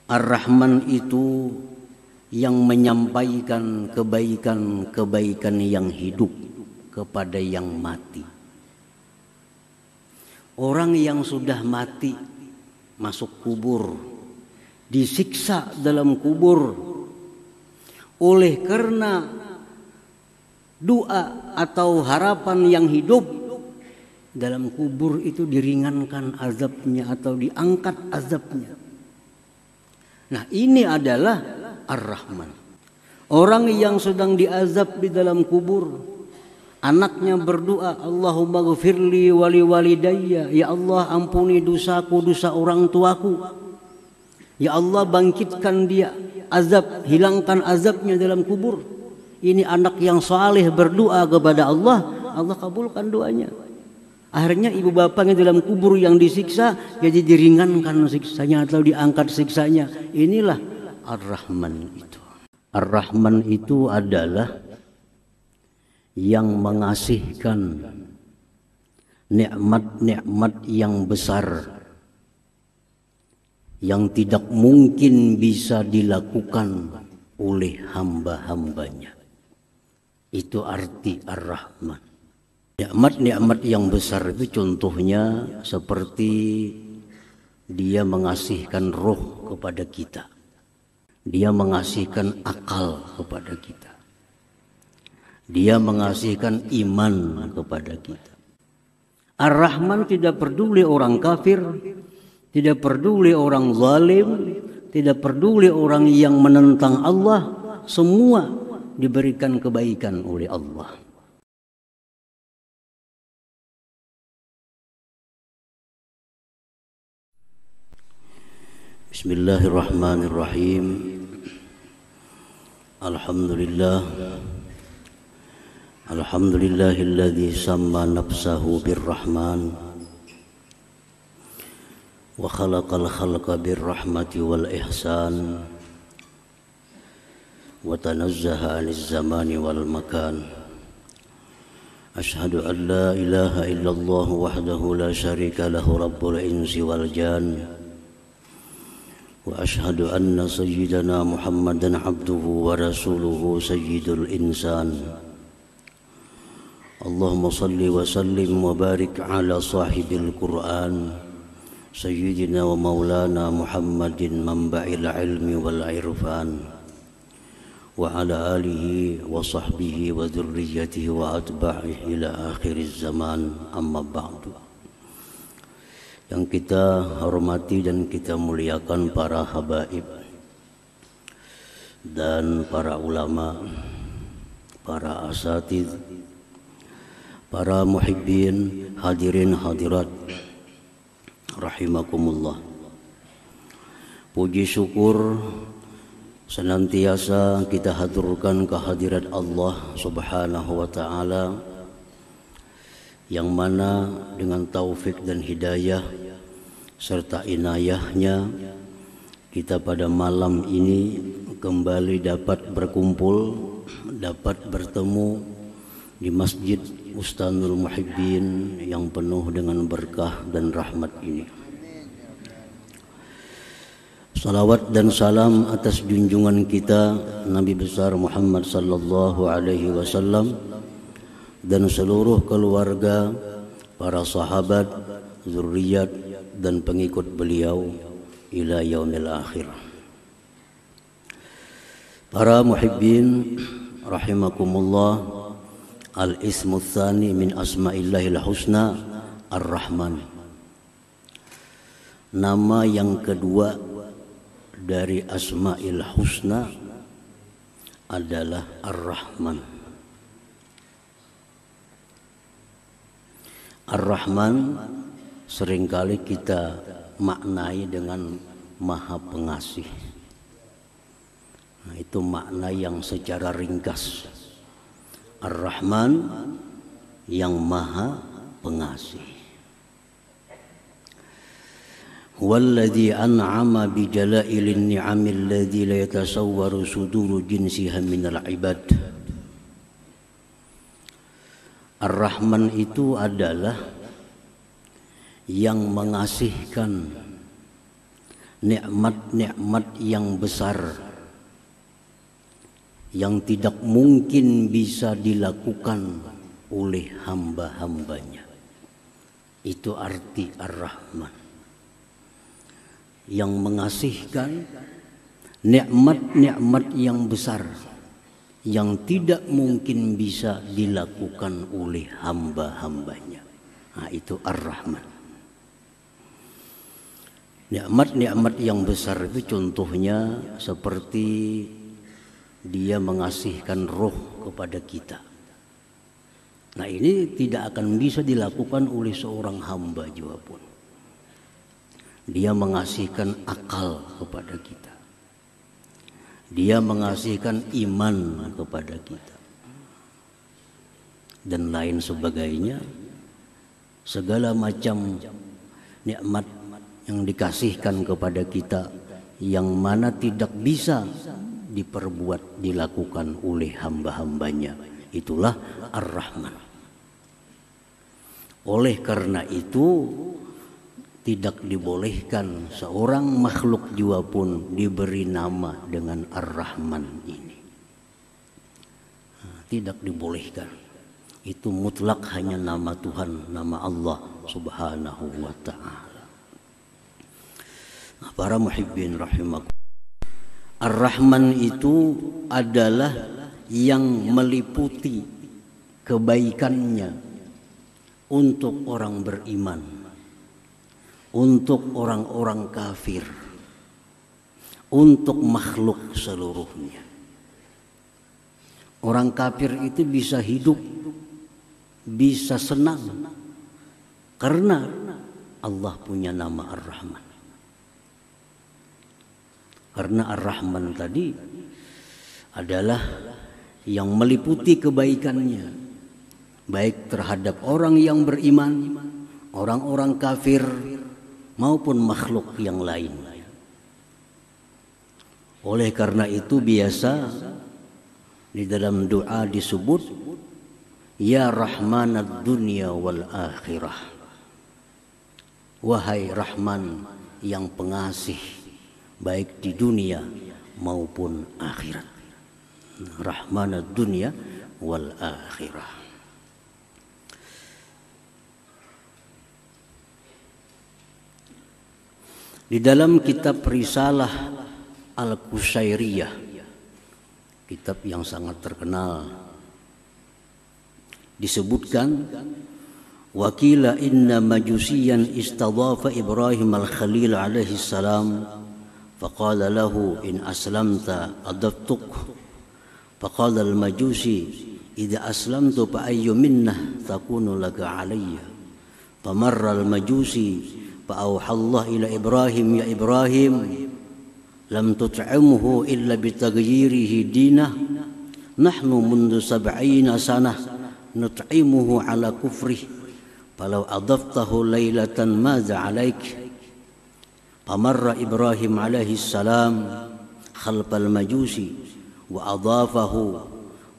Ar-Rahman itu yang menyampaikan kebaikan-kebaikan yang hidup kepada yang mati. Orang yang sudah mati masuk kubur, disiksa dalam kubur, oleh karena doa atau harapan yang hidup dalam kubur itu diringankan azabnya atau diangkat azabnya. Nah, ini adalah Ar-Rahman. Orang yang sedang diazab di dalam kubur, anaknya berdoa, Allahumma ghfirli wali walidayya, ya Allah ampuni dosaku, dosa orang tuaku. Ya Allah bangkitkan dia, azab, hilangkan azabnya dalam kubur. Ini anak yang saleh berdoa kepada Allah, Allah kabulkan doanya. Akhirnya ibu bapaknya dalam kubur yang disiksa jadi diringankan siksanya atau diangkat siksanya. Inilah Ar-Rahman itu. Ar-Rahman itu adalah yang mengasihkan nikmat-nikmat yang besar yang tidak mungkin bisa dilakukan oleh hamba-hambanya. Itu arti Ar-Rahman. Nikmat-nikmat yang besar itu contohnya seperti dia mengasihkan roh kepada kita. Dia mengasihkan akal kepada kita. Dia mengasihkan iman kepada kita. Ar-Rahman tidak peduli orang kafir, tidak peduli orang zalim, tidak peduli orang yang menentang Allah, semua diberikan kebaikan oleh Allah. Bismillahirrahmanirrahim. Alhamdulillahilladzi samma nafsahu birrahman wa khalaqal khalqa birrahmati wal ihsan wa tanazzaha 'anil zamani wal makan. Ashhadu an la ilaha illallah wahdahu la syarika lahu rabbul insi wal jan. وأشهد أن سيدنا محمدًا عبده ورسوله سيد الإنسان. اللهم صل وسلم وبارك على صاحب القرآن سيدنا ومولانا محمد منبع العلم والعرفان وعلى آله وصحبه وذريته وأتباعه إلى آخر الزمان. أما بعد. Yang kita hormati dan kita muliakan para habaib dan para ulama, para asatidz, para muhibbin, hadirin hadirat rahimakumullah. Puji syukur senantiasa kita haturkan kehadirat Allah Subhanahu wa taala, yang mana dengan taufik dan hidayah serta inayahnya kita pada malam ini kembali dapat berkumpul, dapat bertemu di Masjid Bustanul Muhibbin yang penuh dengan berkah dan rahmat ini. Salawat dan salam atas junjungan kita Nabi besar Muhammad sallallahu alaihi wasallam dan seluruh keluarga, para sahabat, zuriat dan pengikut beliau ila yaumil akhir. Para muhibbin rahimakumullah, al-ismu tsani min asma'illahil husna Ar-Rahman. Nama yang kedua dari Asma'il Husna adalah Ar-Rahman. Ar-Rahman seringkali kita maknai dengan Maha Pengasih. Nah, itu makna yang secara ringkas. Ar-Rahman yang Maha Pengasih. Huwallazi an'ama bi jala'ilin ni'amil ladzi la yatasawwaru suduru jinsiha minal ibad. Ar-Rahman itu adalah yang mengasihkan nikmat-nikmat yang besar yang tidak mungkin bisa dilakukan oleh hamba-hambanya. Itu arti Ar-Rahman, yang mengasihkan nikmat-nikmat yang besar yang tidak mungkin bisa dilakukan oleh hamba-hambanya. Nah, itu Ar-Rahman. Nikmat-nikmat yang besar itu contohnya seperti Dia mengasihkan roh kepada kita. Nah, ini tidak akan bisa dilakukan oleh seorang hamba juga pun. Dia mengasihkan akal kepada kita. Dia mengasihkan iman kepada kita. Dan lain sebagainya. Segala macam nikmat yang dikasihkan kepada kita yang mana tidak bisa dilakukan oleh hamba-hambanya. Itulah Ar-Rahman. Oleh karena itu tidak dibolehkan seorang makhluk juga pun diberi nama dengan Ar-Rahman ini. Tidak dibolehkan. Itu mutlak hanya nama Tuhan, nama Allah Subhanahu wa ta'ala. Para muhibbin rahimakumullah. Ar-Rahman itu adalah yang meliputi kebaikannya untuk orang beriman, untuk orang-orang kafir, untuk makhluk seluruhnya. Orang kafir itu bisa hidup, bisa senang karena Allah punya nama Ar-Rahman. Karena Ar-Rahman tadi adalah yang meliputi kebaikannya, baik terhadap orang yang beriman, orang-orang kafir, maupun makhluk yang lain. Oleh karena itu biasa di dalam doa disebut Ya Rahmanad Dunya wal Akhirah. Wahai Rahman yang pengasih baik di dunia maupun akhirat. Rahmanad Dunya wal Akhirah. Di dalam kitab Risalah Al-Qusairiyah, kitab yang sangat terkenal, disebutkan wakila inna majusiyan istadhafa Ibrahim al-Khalil alaihi salam faqala lahu in aslamta adabtuk faqala al-majusi idza aslamtu fa ayyu minnah takunu laka alayya famarra al-majusi فأوحى الله إلى إبراهيم يا إبراهيم لم تطعمه إلا بتغييره دينه نحن منذ 70 سنة نطعمه على كفره فلو أضفته ليلة ماذا عليك فمر إبراهيم عليه السلام خلف المجوسي وأضافه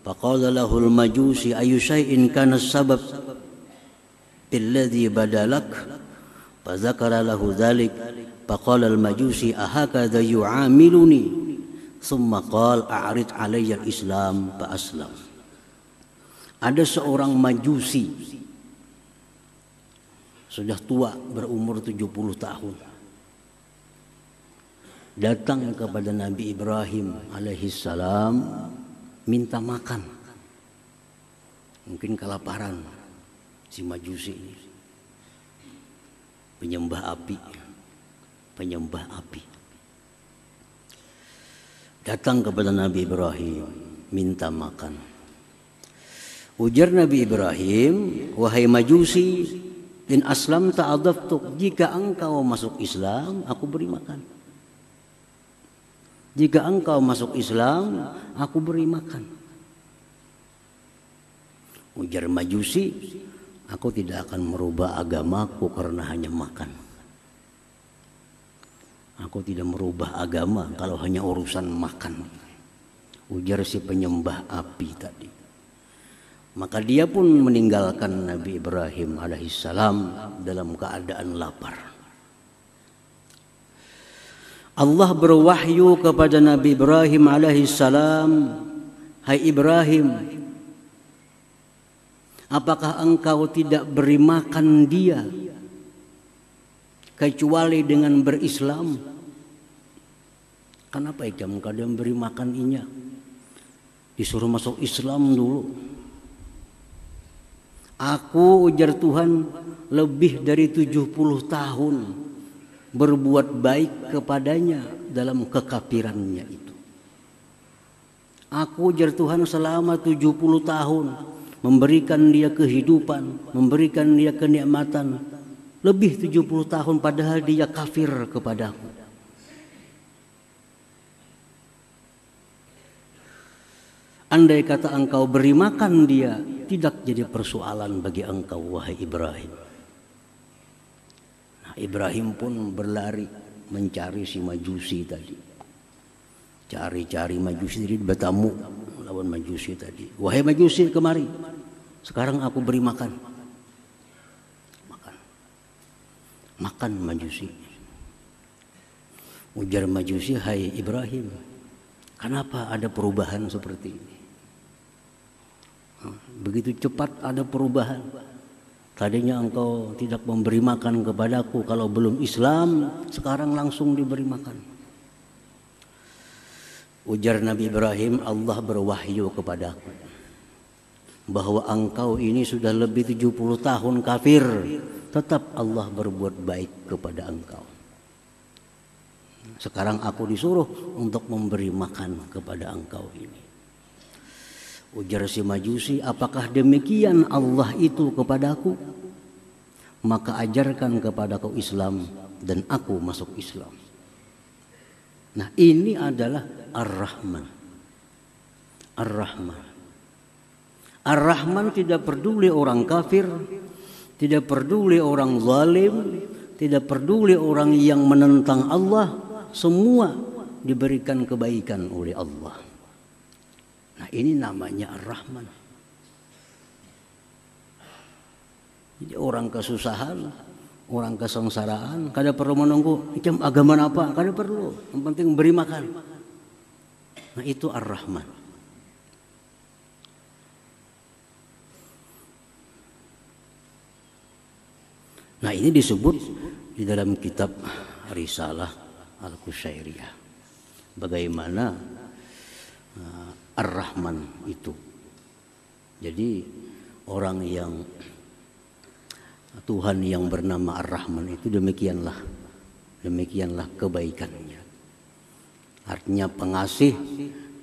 فقال له المجوسي أي شيء كان السبب الذي بدا لك فذكر له ذلك فقال المجوسي أهكذا يعاملني ثم قال أعرض علي الإسلام فأسلم. Ada seorang majusi sudah tua, berumur 70 tahun, datang kepada Nabi Ibrahim alaihissalam minta makan. Mungkin kelaparan si majusi ini, penyembah api, datang kepada Nabi Ibrahim minta makan. Ujar Nabi Ibrahim, wahai majusi, in aslam ta'adaftuk, jika engkau masuk Islam aku beri makan. Jika engkau masuk Islam aku beri makan. Ujar majusi, aku tidak akan merubah agamaku karena hanya makan. Aku tidak merubah agama kalau hanya urusan makan. Ujar si penyembah api tadi. Maka dia pun meninggalkan Nabi Ibrahim alaihissalam dalam keadaan lapar. Allah berwahyu kepada Nabi Ibrahim alaihissalam, hai Ibrahim, apakah engkau tidak beri makan dia kecuali dengan berislam? Kenapa kamu kadang beri makan inya? Disuruh masuk Islam dulu. Aku, ujar Tuhan, lebih dari 70 tahun berbuat baik kepadanya dalam kekafirannya itu. Aku, ujar Tuhan, selama 70 tahun memberikan dia kehidupan, memberikan dia kenikmatan, lebih 70 tahun padahal dia kafir kepadaku. Andai kata engkau beri makan dia, tidak jadi persoalan bagi engkau, wahai Ibrahim. Nah, Ibrahim pun berlari mencari si Majusi tadi. Cari-cari Majusi tadi, bertamu lawan Majusi tadi. Wahai Majusi, kemari. Sekarang aku beri makan. Makan Majusi. Ujar Majusi, hai Ibrahim, kenapa ada perubahan seperti ini? Begitu cepat ada perubahan. Tadinya engkau tidak memberi makan kepadaku kalau belum Islam, sekarang langsung diberi makan. Ujar Nabi Ibrahim, Allah berwahyu kepadaku bahwa engkau ini sudah lebih 70 tahun kafir, tetap Allah berbuat baik kepada engkau. Sekarang aku disuruh untuk memberi makan kepada engkau ini. Ujar si Majusi, apakah demikian Allah itu kepadaku? Maka ajarkan kepadaku Islam dan aku masuk Islam. Nah, ini adalah Ar-Rahman. Ar-Rahman. Ar-Rahman tidak peduli orang kafir, tidak peduli orang zalim, tidak peduli orang yang menentang Allah, semua diberikan kebaikan oleh Allah. Nah, ini namanya Ar-Rahman. Jadi orang kesusahan, orang kesengsaraan, kada perlu menunggu macam agama apa, kada perlu. Yang penting beri makan. Nah, itu Ar-Rahman. Nah, ini disebut di dalam kitab Risalah Al-Qushairiyah. Bagaimana Ar-Rahman itu. Jadi orang yang Tuhan yang bernama Ar-Rahman itu demikianlah kebaikannya. Artinya pengasih,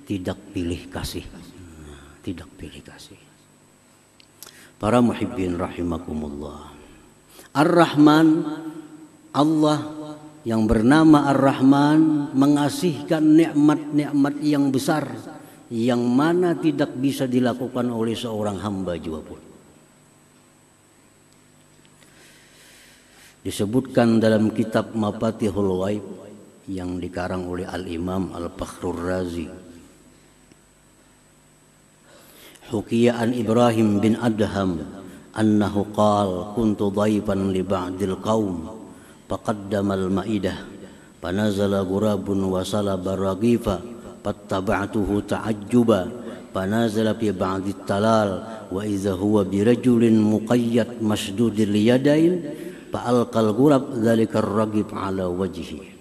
tidak pilih kasih. Tidak pilih kasih. Para muhibbin rahimakumullah. Ar-Rahman, Allah yang bernama Ar-Rahman mengasihkan nikmat-nikmat yang besar yang mana tidak bisa dilakukan oleh seorang hamba juga pun. Disebutkan dalam kitab Mafatihul Ghaib yang dikarang oleh Al-Imam Al-Fakhrur Razi. Hukiya an Ibrahim bin Adham annahu qala kuntu dhaifan li ba'dil qaum faqaddama al-ma'idah fanazala ghurabun wa salaba raghifa fattaba'tuhu ta'ajjuba fanazala fi ba'dit talal wa idza huwa birajulin muqayyad masdudil yadain fa'alqal ghurab dzalika ar-raghib ala wajhi.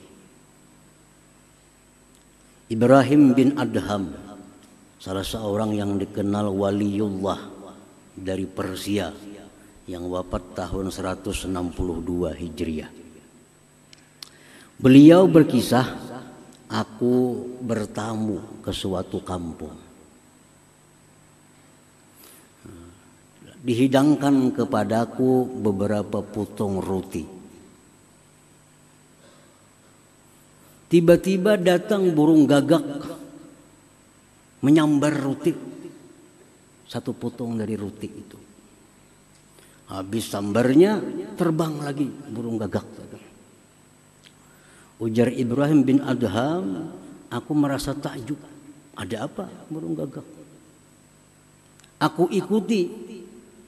Ibrahim bin Adham, salah seorang yang dikenal waliullah dari Persia yang wafat tahun 162 Hijriah. Beliau berkisah, aku bertamu ke suatu kampung. Dihidangkan kepadaku beberapa potong roti. Tiba-tiba datang burung gagak menyambar roti. Satu potong dari roti itu. Habis sambarnya terbang lagi burung gagak. Ujar Ibrahim bin Adham, aku merasa takjub. Ada apa burung gagak? Aku ikuti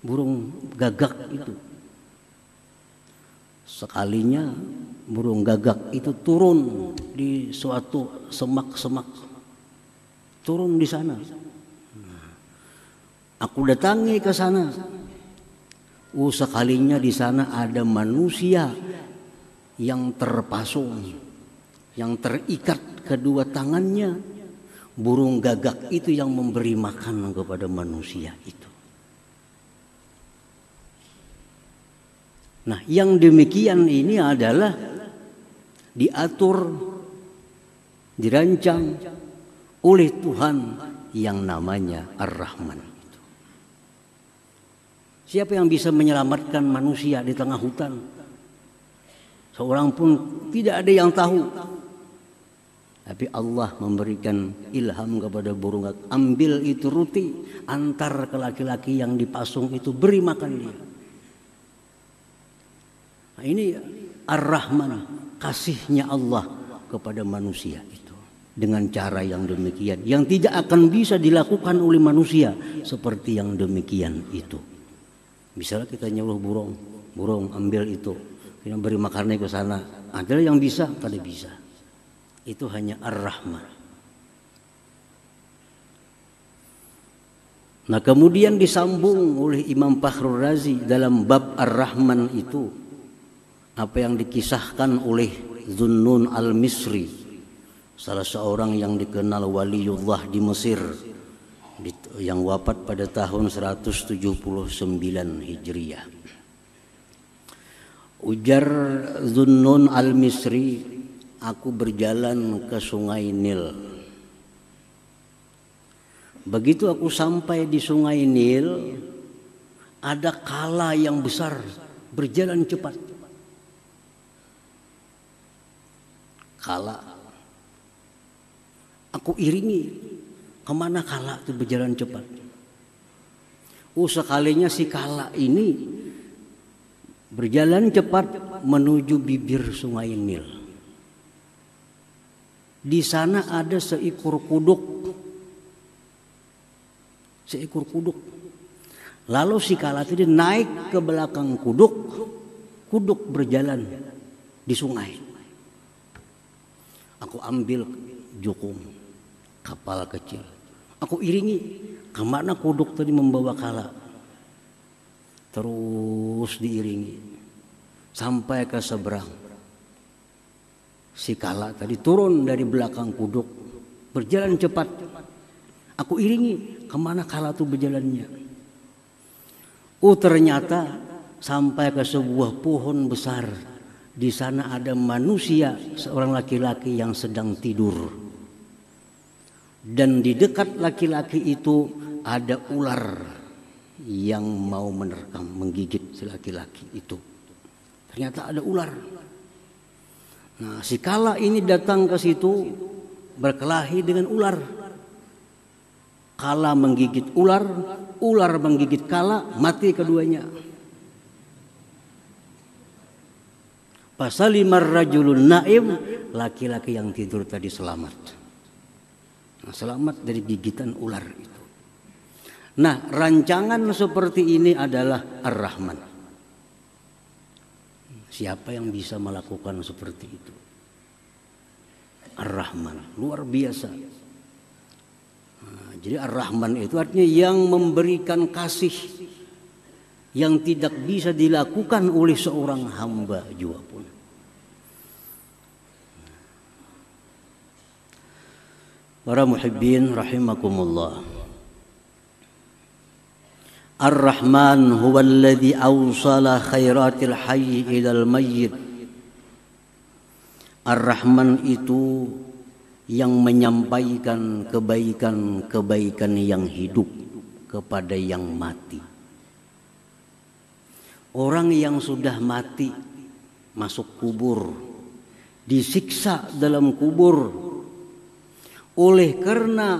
burung gagak itu. Sekalinya burung gagak itu turun di suatu semak-semak, turun di sana. Aku datangi ke sana. Sekalinya di sana ada manusia yang terpasung, yang terikat kedua tangannya. Burung gagak itu yang memberi makan kepada manusia itu. Nah, yang demikian ini adalah diatur, dirancang oleh Tuhan yang namanya Ar-Rahman. Siapa yang bisa menyelamatkan manusia di tengah hutan? Seorang pun tidak ada yang tahu. Tapi Allah memberikan ilham kepada burung gagak, ambil itu roti, antar ke laki-laki yang dipasung itu, beri makan dia. Nah, ini Ar-Rahman, kasihnya Allah kepada manusia itu dengan cara yang demikian, yang tidak akan bisa dilakukan oleh manusia seperti yang demikian itu. Misalnya kita nyuruh burung ambil itu, kita beri makannya ke sana, ada yang bisa, tidak bisa. Itu hanya Ar-Rahman. Nah, kemudian disambung oleh Imam Fakhrul Razi dalam bab Ar-Rahman itu apa yang dikisahkan oleh Zunnun al-Misri, salah seorang yang dikenal waliullah di Mesir, yang wafat pada tahun 179 Hijriah. Ujar Zunnun al-Misri, aku berjalan ke sungai Nil. Begitu aku sampai di sungai Nil, ada kala yang besar berjalan cepat. Kala, aku iringi, kemana kala itu berjalan cepat. Sekalinya si kala ini berjalan cepat menuju bibir sungai Nil. Di sana ada seekor kuduk. Seekor kuduk. Lalu si kala itu naik ke belakang kuduk. Kuduk berjalan di sungai. Aku ambil jukung kapal kecil. Aku iringi kemana kuduk tadi membawa kala. Terus diiringi sampai ke seberang. Si kala tadi turun dari belakang kuduk, berjalan cepat. Aku iringi kemana kala itu berjalannya. Ternyata sampai ke sebuah pohon besar. Di sana ada manusia, seorang laki-laki yang sedang tidur. Dan di dekat laki-laki itu ada ular yang mau menerkam, menggigit si laki-laki itu. Ternyata ada ular. Nah, si kala ini datang ke situ berkelahi dengan ular. Kala menggigit ular, ular menggigit kala, mati keduanya. Pasalimar rajulun naim, laki-laki yang tidur tadi selamat. Nah, selamat dari gigitan ular itu. Nah, rancangan seperti ini adalah Ar-Rahman. Siapa yang bisa melakukan seperti itu? Ar-Rahman, luar biasa. Nah, jadi Ar-Rahman itu artinya yang memberikan kasih yang tidak bisa dilakukan oleh seorang hamba juga pun. Para muhibbin rahimakumullah. Ar-Rahman huwa alladhi awsala khairatil hayy ilal mayyit. Ar-Rahman itu yang menyampaikan kebaikan-kebaikan yang hidup kepada yang mati. Orang yang sudah mati masuk kubur, disiksa dalam kubur oleh karena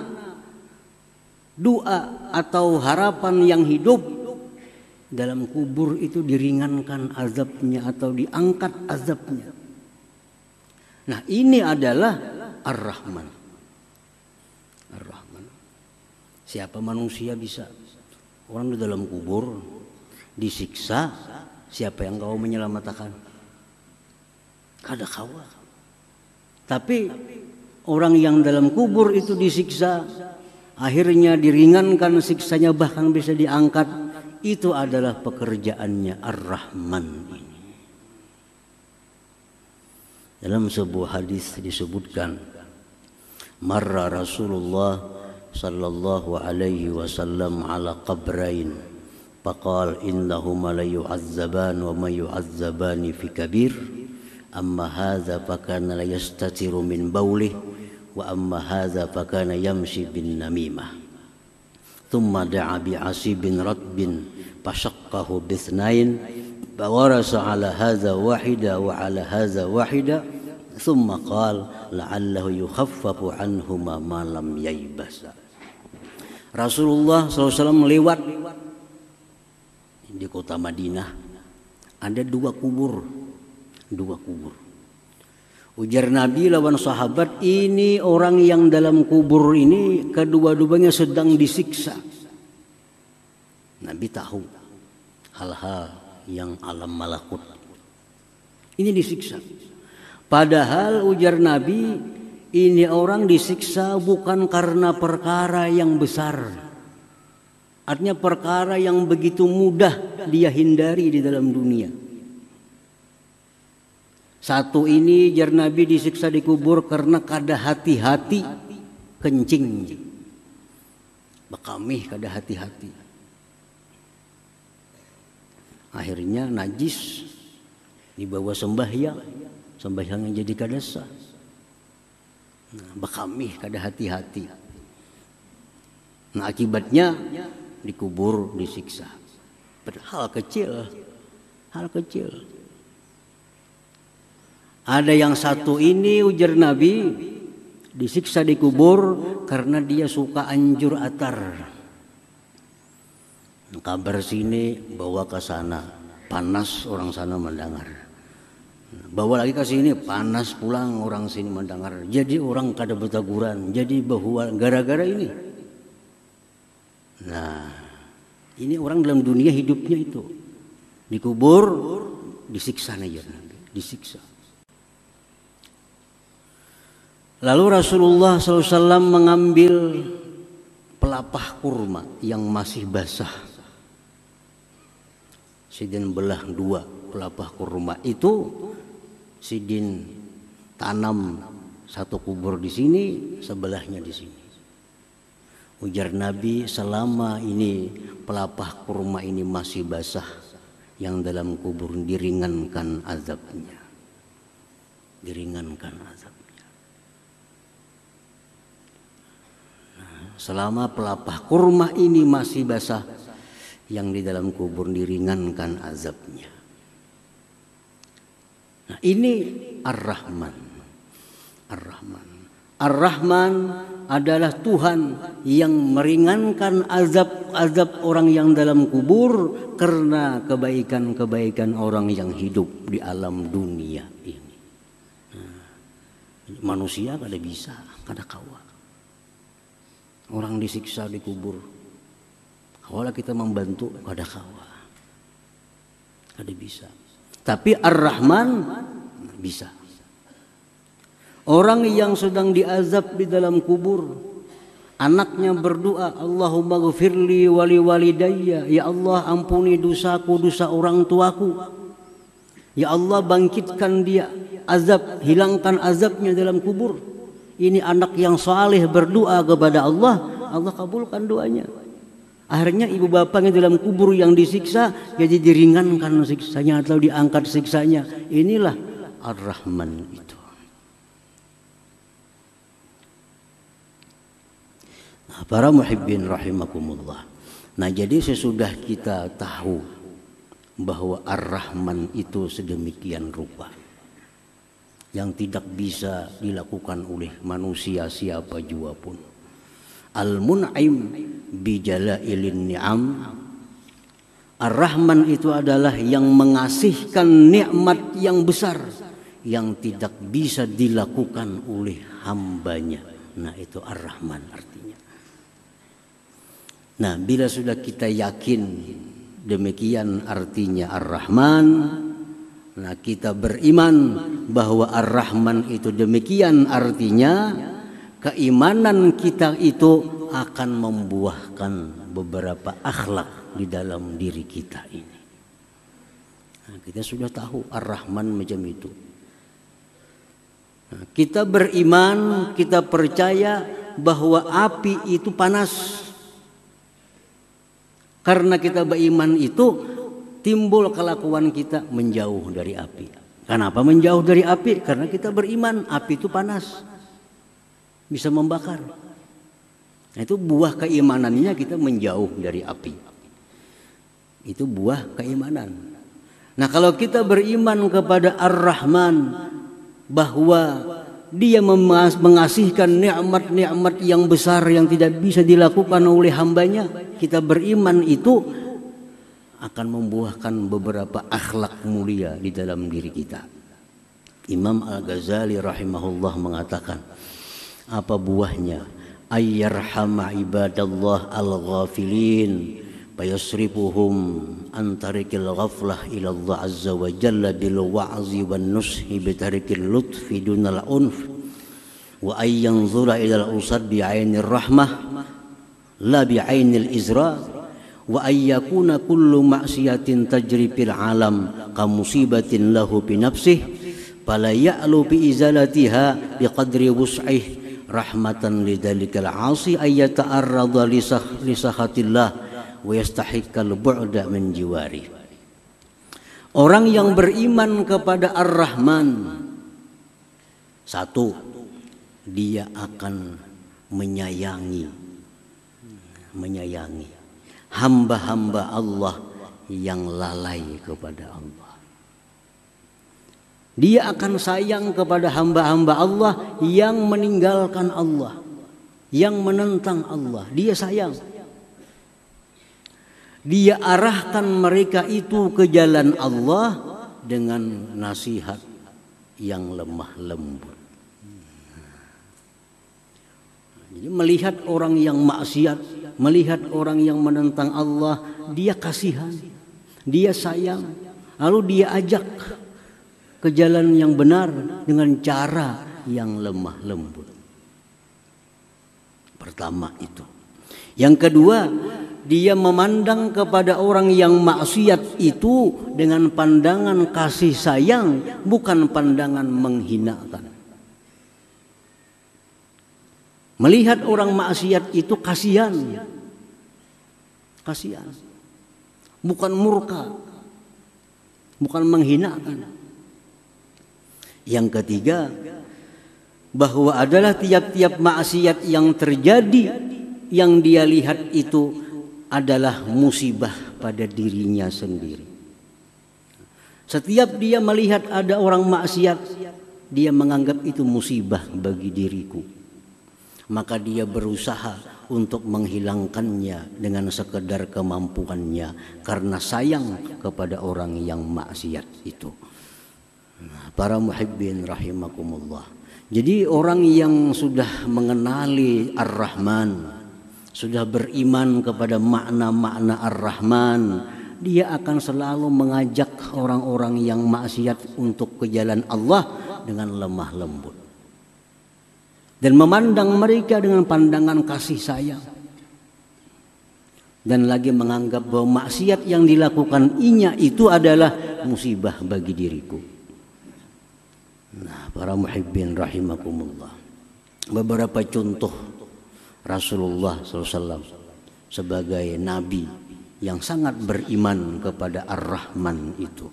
doa atau harapan yang hidup dalam kubur itu diringankan azabnya atau diangkat azabnya. Nah, ini adalah Ar-Rahman. Ar-Rahman. Siapa manusia bisa? Orang di dalam kubur disiksa, siapa yang kau menyelamatkan? kada kawa. Tapi orang yang dalam kubur itu disiksa, akhirnya diringankan siksanya, bahkan bisa diangkat. Itu adalah pekerjaannya Ar-Rahman ini. Dalam sebuah hadis disebutkan, marra Rasulullah sallallahu alaihi wasallam ala qabrain faqal innahuma la yu'azzaban wa ma yu'azzabani fi kabir amma hadza fakana la yastatiru min bawlih wa amma hadza fakana yamshi bin namimah thumma da'a bi asibin ratbin fashaqqahu bithnain fawarasa ala hadza wahida wa ala hadza wahida thumma qala la'allahu yukhaffafu anhuma ma lam yaybasa. Rasulullah SAW lewat di kota Madinah, ada dua kubur. Ujar Nabi lawan sahabat, ini orang yang dalam kubur ini kedua-duanya sedang disiksa. Nabi tahu hal-hal yang alam malakut. Ini disiksa. Padahal ujar Nabi, ini orang disiksa bukan karena perkara yang besar. Artinya perkara yang begitu mudah dia hindari di dalam dunia. Satu ini ujar Nabi disiksa di kubur karena kada hati-hati kencing. Bekamih kada hati-hati. Akhirnya najis, dibawa sembahyang yang jadi kada sah. Bekamih kada hati-hati. Nah akibatnya dikubur, disiksa. Hal kecil. Ada yang satu ini ujar Nabi disiksa di kubur karena dia suka anjur atar. Kabar sini bawa ke sana, panas orang sana mendengar. Bawa lagi ke sini, panas pulang orang sini mendengar. Jadi orang kada bertaguran, jadi bahwa gara-gara ini. Nah, ini orang dalam dunia hidupnya itu dikubur, disiksa aja, disiksa. Lalu Rasulullah SAW mengambil pelapah kurma yang masih basah. Sidin belah dua pelapah kurma itu, sidin tanam satu kubur di sini, sebelahnya di sini. Ujar Nabi, selama ini pelapah kurma ini masih basah, yang dalam kubur diringankan azabnya. Diringankan azabnya. Nah, selama pelapah kurma ini masih basah, yang di dalam kubur diringankan azabnya. Nah, ini Ar-Rahman. Ar-Rahman adalah Tuhan yang meringankan azab orang yang dalam kubur karena kebaikan-kebaikan orang yang hidup di alam dunia ini. Nah, manusia kada bisa, kada kawa. Orang disiksa di kubur. Kalau kita membantu kada kawa, kada bisa. Tapi Ar-Rahman bisa. Orang yang sedang diazab di dalam kubur, anaknya berdoa, Allahumma ghfirli wali walidayya, ya Allah ampuni dosaku, dosa orang tuaku. Ya Allah bangkitkan dia, azab, hilangkan azabnya dalam kubur. Ini anak yang saleh berdoa kepada Allah, Allah kabulkan doanya. Akhirnya ibu bapaknya dalam kubur yang disiksa jadi diringankan siksanya atau diangkat siksanya. Inilah Ar-Rahman itu. Nah, para muhibbin rahimakumullah. Nah, jadi sesudah kita tahu bahwa Ar-Rahman itu sedemikian rupa yang tidak bisa dilakukan oleh manusia siapa jua pun. Al-Mun'im bijalailin ni'am. Ar-Rahman itu adalah yang mengasihkan nikmat yang besar yang tidak bisa dilakukan oleh hambanya. Nah, itu Ar-Rahman artinya. Nah, bila sudah kita yakin demikian artinya Ar-Rahman, Nah, kita beriman bahwa Ar-Rahman itu demikian, artinya keimanan kita itu akan membuahkan beberapa akhlak di dalam diri kita ini. Nah, kita sudah tahu Ar-Rahman macam itu. Nah, kita beriman, kita percaya bahwa api itu panas. Karena kita beriman itu timbul kelakuan kita menjauh dari api. Kenapa menjauh dari api? Karena kita beriman api itu panas, bisa membakar. Nah, itu buah keimanannya, kita menjauh dari api. Itu buah keimanan. Nah, kalau kita beriman kepada Ar-Rahman, bahwa Dia mengasihkan nikmat-nikmat yang besar yang tidak bisa dilakukan oleh hambanya, kita beriman itu akan membuahkan beberapa akhlak mulia di dalam diri kita. Imam Al-Ghazali rahimahullah mengatakan, apa buahnya? Ayyarhama ibadallah al-ghafilin fayasrifuhum an tarikil ghaflah ila Allah azza wa jalla bil wa'zi wan nushi bi tarikil lutfi dunal unf wa ay yanzura ila al-usad bi 'ainir rahmah la bi 'ainil izra wa ayyakuna kullu ma'siyatin tajri fil alam ka musibatin lahu bi nafsihi fala ya'lu bi izalatiha bi qadri wus'ihi rahmatan lidzalikal 'asi ay yata'arrada li sakhatillah wa yastahiqqal bu'da min jiwari. Orang yang beriman kepada Ar-Rahman, satu, dia akan menyayangi hamba-hamba Allah yang lalai kepada Allah. Dia akan sayang kepada hamba-hamba Allah yang meninggalkan Allah, yang menentang Allah. Dia sayang. Dia arahkan mereka itu ke jalan Allah dengan nasihat yang lemah lembut. Jadi melihat orang yang maksiat, melihat orang yang menentang Allah, dia kasihan, dia sayang, lalu dia ajak ke jalan yang benar dengan cara yang lemah lembut. Pertama itu. Yang kedua, dia memandang kepada orang yang maksiat itu dengan pandangan kasih sayang, bukan pandangan menghinakan. Melihat orang maksiat itu kasihan, bukan murka, bukan menghinakan. Yang ketiga, bahwa adalah tiap-tiap maksiat yang terjadi, yang dia lihat itu adalah musibah pada dirinya sendiri. Setiap dia melihat ada orang maksiat, dia menganggap itu musibah bagi diriku. Maka dia berusaha untuk menghilangkannya dengan sekedar kemampuannya, karena sayang kepada orang yang maksiat itu. Para muhibbin rahimakumullah. Jadi orang yang sudah mengenali Ar-Rahman, sudah beriman kepada makna-makna Ar-Rahman, dia akan selalu mengajak orang-orang yang maksiat untuk ke jalan Allah dengan lemah lembut, dan memandang mereka dengan pandangan kasih sayang, dan lagi menganggap bahwa maksiat yang dilakukan inya itu adalah musibah bagi diriku. Nah, para muhibbin rahimakumullah, beberapa contoh Rasulullah SAW sebagai nabi yang sangat beriman kepada Ar-Rahman itu.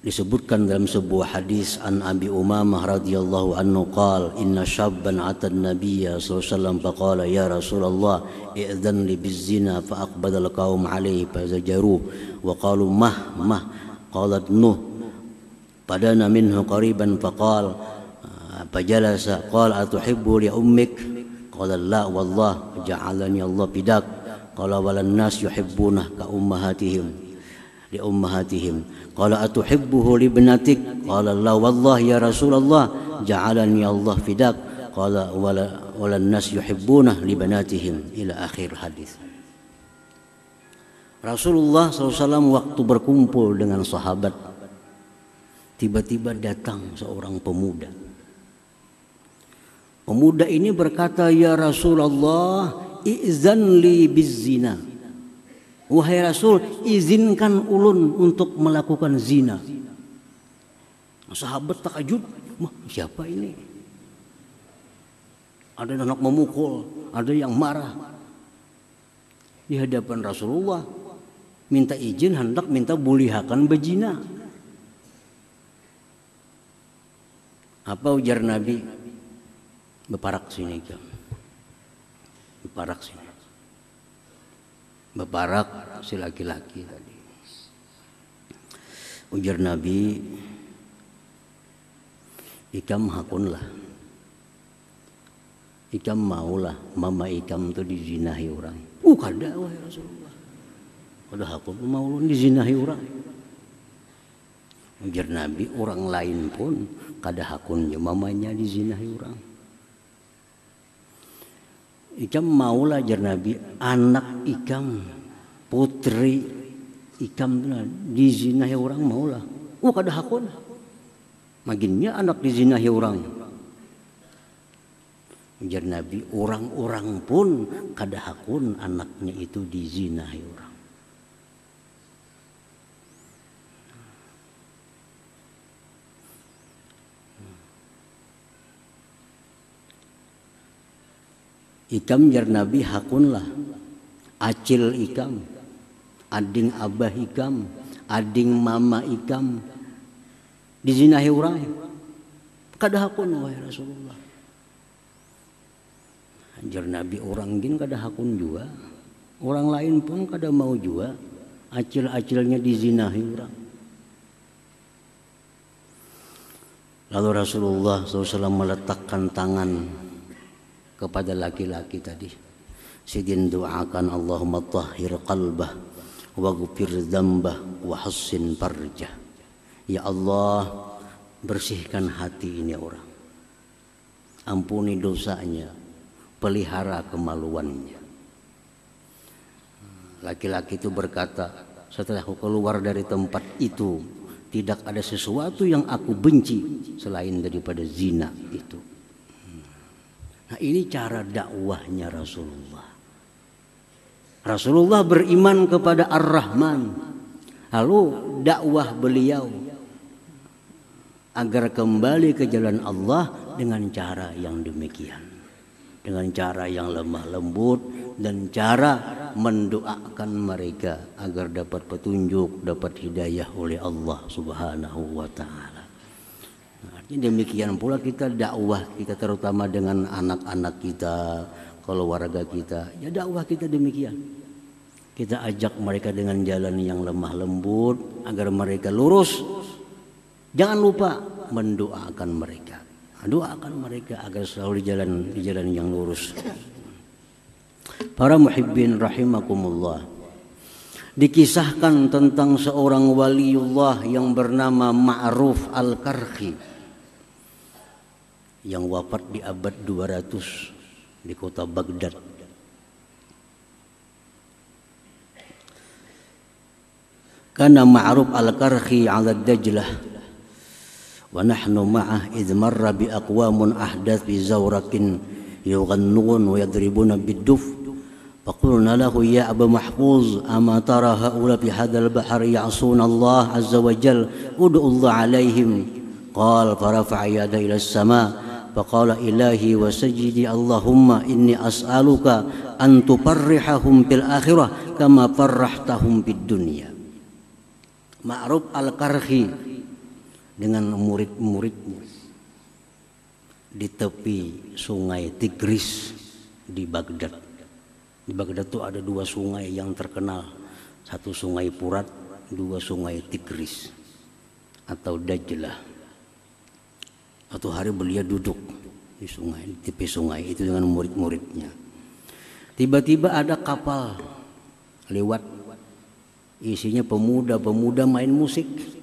Disebutkan dalam sebuah hadis an Abi Umamah radhiyallahu anhu qala inna syabban ata an-nabiyya sallallahu alaihi wasallam faqala ya Rasulullah i'dhan li biz-zina fa aqbala al-qaum alayhi fazajaru wa qalu mah qalat nuh padana minhu qariban faqala fajalasa qala atuhibbu li ummik qala la wallah ja'alani Allah bidak qala walan nas yuhibbuna ka ummahatihim li ummahatihim qala atuhibbuhu li ibnatik qala la wallah ya Rasulullah ja'alani Allah fidak qala walan nas yuhibbuna li banatihim ila akhir hadis. Rasulullah SAW waktu berkumpul dengan sahabat, tiba-tiba datang seorang pemuda. Pemuda ini berkata, "Ya Rasulullah, izan li bizzina." Wahai Rasul, izinkan ulun untuk melakukan zina. Sahabat takjub, siapa ini? Ada anak memukul, ada yang marah. Di hadapan Rasulullah, minta izin, hendak minta bulihakan bezina. Apa ujar Nabi? Beparak sini kan. Beparak sini. Beparak si laki-laki tadi. Ujar Nabi, ikam hakunlah. Ikam maulah mama ikam tu dizinahi orang. Kada wahai Rasulullah. Kada hakun mau dizinahi orang. Ujar Nabi, orang lain pun kada hakunnya mamanya dizinahi orang. Ikam maulah, jar Nabi, anak ikam, putri ikam dizinahi orang maulah. Kada hakun. Maginnya anak dizinahi orang. Ujar Nabi, orang-orang pun kada hakun anaknya itu dizinahi orang. Ikam jar Nabi hakunlah, acil ikam, ading abah ikam, ading mama ikam dizinahi orang. Kada hakun wahai Rasulullah. Jar Nabi, orang gin kada hakun juga, orang lain pun kada mau juga, acil-acilnya dizinahi orang. Lalu Rasulullah SAW meletakkan tangan kepada laki-laki tadi. Sidin doakan, Allahumma tahhir qalbah waghfir dzambah wa hassin farjah. Ya Allah, bersihkan hati ini orang, ampuni dosanya, pelihara kemaluannya. Laki-laki itu berkata, setelah aku keluar dari tempat itu, tidak ada sesuatu yang aku benci selain daripada zina itu. Nah, ini cara dakwahnya Rasulullah. Rasulullah beriman kepada Ar-Rahman. Lalu dakwah beliau agar kembali ke jalan Allah dengan cara yang demikian. Dengan cara yang lemah lembut dan cara mendoakan mereka agar dapat petunjuk, dapat hidayah oleh Allah Subhanahu wa taala. Demikian pula kita dakwah kita, terutama dengan anak-anak kita, keluarga kita, ya dakwah kita demikian. Kita ajak mereka dengan jalan yang lemah lembut agar mereka lurus. Jangan lupa mendoakan mereka. Doakan mereka agar selalu di jalan yang lurus. Para muhibbin rahimakumullah. Dikisahkan tentang seorang waliullah yang bernama Ma'ruf Al-Karhi yang wafat di abad 200 di kota Baghdad. Kana Ma'ruf Al-Karhi 'ala Dajlah wa nahnu ma'ah idh marra bi aqwamun ahdath bi zawrakin yughannun wa yadribuna bid-duf faqulna lahu ya Aba Mahfuz ama tara haula fi hadzal bahr ya'suna Allah azza wa jalla ud'u Allah 'alaihim qala farafa'a yada ila as-sama' faqala ilahi wa sajidi Allahumma inni as'aluka an tuparrihahum fil akhirah kama farrahtahum fid dunya. Ma'ruf Al-Karhi dengan murid-muridnya di tepi sungai Tigris di Baghdad. Di Baghdad itu ada dua sungai yang terkenal, satu sungai Furat, dua sungai Tigris atau Dajlah. Satu hari beliau duduk di sungai, di tepi sungai itu dengan murid-muridnya. Tiba-tiba ada kapal lewat, isinya pemuda-pemuda main musik.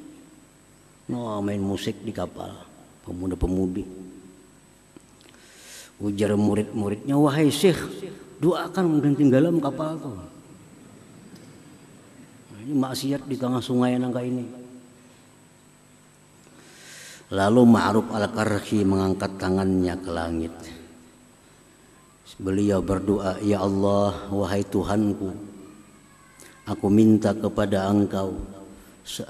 Main musik di kapal, pemuda-pemudi. Ujar murid-muridnya, wahai Syekh, doakan mungkin tinggalan kapal tuh. Ini maksiat di tengah sungai nangka ini. Lalu Ma'ruf al-Qarhi mengangkat tangannya ke langit. Beliau berdoa, ya Allah, wahai Tuhanku, aku minta kepada Engkau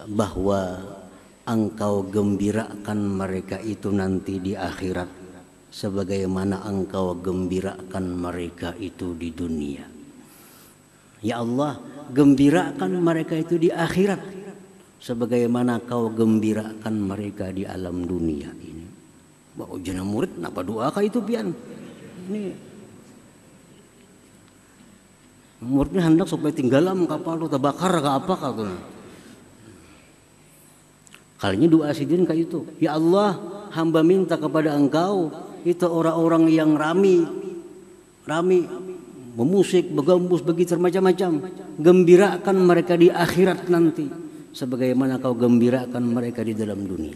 bahwa Engkau gembirakan mereka itu nanti di akhirat, sebagaimana Engkau gembirakan mereka itu di dunia. Ya Allah, gembirakan mereka itu di akhirat, sebagaimana Kau gembirakan mereka di alam dunia ini. Bahwa jenah murid, kenapa doa itu pian? Ini muridnya hendak supaya tinggalam kapal tu terbakar ke apa kau. Kalinya doa sidin kayak itu. Ya Allah, hamba minta kepada Engkau itu orang-orang yang rami memusik, begambus, begitu macam-macam. Gembirakan mereka di akhirat nanti, sebagaimana Kau gembirakan mereka di dalam dunia.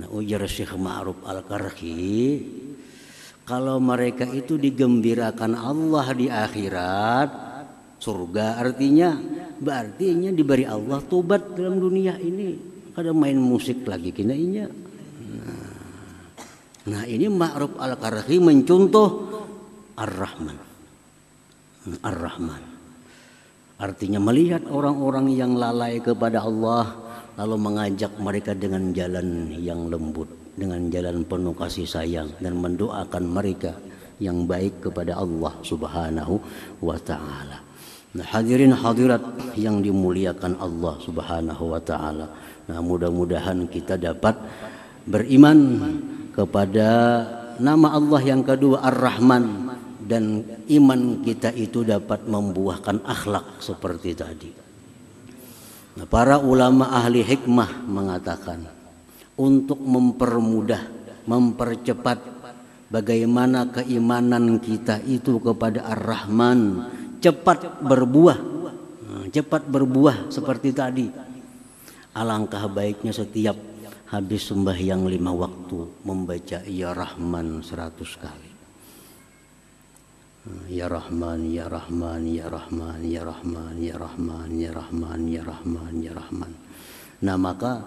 Nah, ujar Syekh Ma'ruf al-Qarhi, kalau mereka itu digembirakan Allah di akhirat, surga artinya, berarti diberi Allah tobat dalam dunia ini. Kada main musik lagi kena inya. Nah ini Ma'ruf al-Qarhi mencontoh Ar-Rahman. Ar-Rahman. Artinya melihat orang-orang yang lalai kepada Allah, lalu mengajak mereka dengan jalan yang lembut, dengan jalan penuh kasih sayang, dan mendoakan mereka yang baik kepada Allah Subhanahu wa Ta'ala. Nah, hadirin hadirat yang dimuliakan Allah Subhanahu wa Ta'ala. Nah, mudah-mudahan kita dapat beriman kepada nama Allah yang kedua Ar-Rahman, dan iman kita itu dapat membuahkan akhlak seperti tadi. Nah, para ulama ahli hikmah mengatakan, untuk mempermudah, mempercepat bagaimana keimanan kita itu kepada Ar-Rahman cepat berbuah seperti tadi. Alangkah baiknya setiap habis sembahyang 5 waktu membaca Ya Rahman 100 kali. Ya Rahman, Ya Rahman, Ya Rahman, Ya Rahman, Ya Rahman, Ya Rahman, Ya Rahman, Ya Rahman. Nah, maka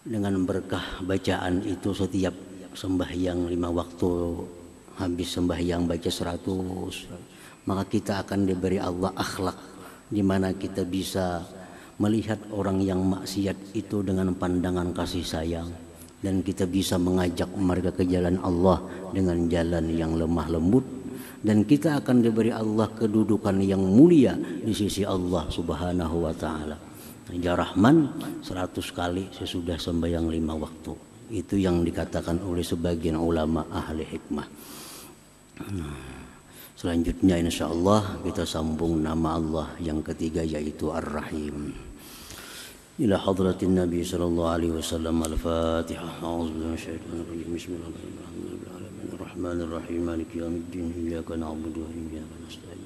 dengan berkah bacaan itu setiap sembahyang 5 waktu, habis sembahyang baca 100, maka kita akan diberi Allah akhlak, di mana kita bisa melihat orang yang maksiat itu dengan pandangan kasih sayang, dan kita bisa mengajak mereka ke jalan Allah dengan jalan yang lemah lembut, dan kita akan diberi Allah kedudukan yang mulia di sisi Allah Subhanahu wa Ta'ala. Ya Rahman 100 kali sesudah sembahyang 5 waktu. Itu yang dikatakan oleh sebagian ulama ahli hikmah. Selanjutnya insyaallah kita sambung nama Allah yang ketiga, yaitu Ar-Rahim. Ila hadratin Nabi sallallahu alaihi wasallam. Al-Fatihah. A'udzubillahi minasyaitonir rajim. Bismillahirrahmanirrahim. Ar-Rahmanir Rahim. Maliki yaumiddin. Iyyaka na'budu wa iyyaka nasta'in.